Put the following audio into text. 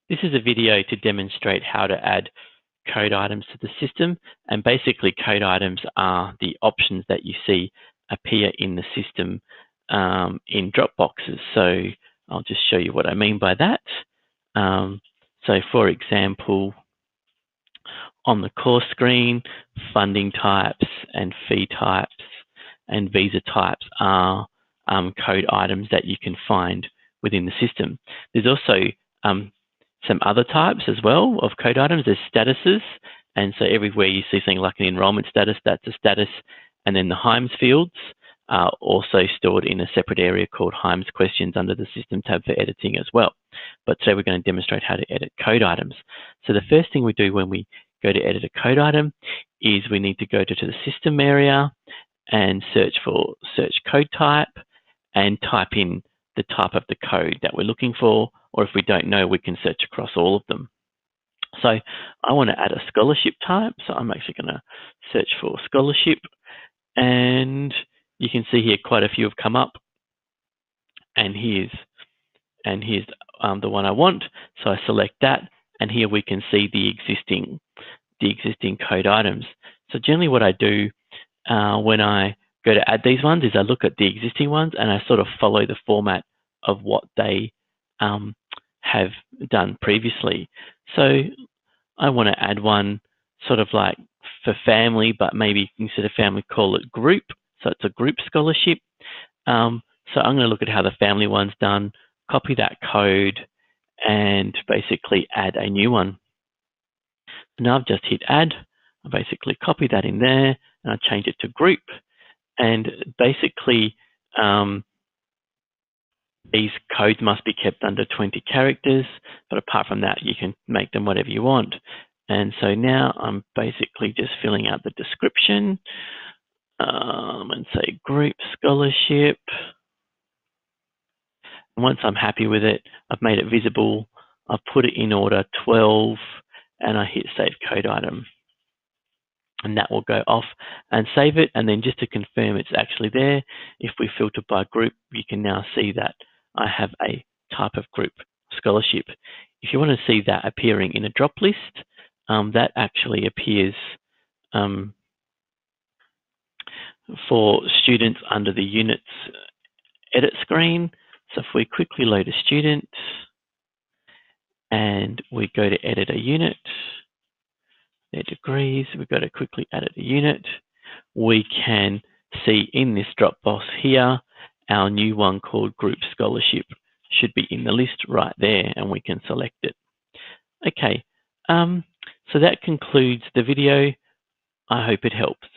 This is a video to demonstrate how to add code items to the system, and basically code items are the options that you see appear in the system in drop boxes. So I'll just show you what I mean by that. So for example, on the course screen, funding types and fee types and visa types are code items that you can find within the system. There's also some other types as well of code items. There's statuses, and so everywhere you see something like an enrollment status, that's a status, and then the HIMES fields are also stored in a separate area called HIMES questions under the system tab for editing as well. But today we're going to demonstrate how to edit code items. So the first thing we do when we go to edit a code item is we need to go to the system area and search code type and type in the type of the code that we're looking for, or if we don't know, we can search across all of them. So I want to add a scholarship type, so I'm actually going to search for scholarship, and you can see here quite a few have come up, and here's the one I want. So I select that, and here we can see the existing code items. So generally what I do when I go to add these ones is I look at the existing ones and I sort of follow the format of what they have done previously. So I want to add one sort of like for family, but maybe instead of family, call it group. So it's a group scholarship. So I'm going to look at how the family one's done, copy that code, and basically add a new one. Now I've just hit add. I basically copy that in there, and I change it to group. And basically, these codes must be kept under 20 characters, but apart from that, you can make them whatever you want. And so now I'm basically just filling out the description and say group scholarship. And once I'm happy with it, I've made it visible. I've put it in order 12, and I hit save code item. And that will go off and save it. And then just to confirm it's actually there, if we filter by group, you can now see that I have a type of group scholarship. If you want to see that appearing in a drop list, that actually appears for students under the units edit screen. So if we quickly load a student and we go to edit a unit, their degrees, we've got to quickly edit a unit. We can see in this drop box here, our new one called group scholarship should be in the list right there, and we can select it. Okay, so that concludes the video. I hope it helps.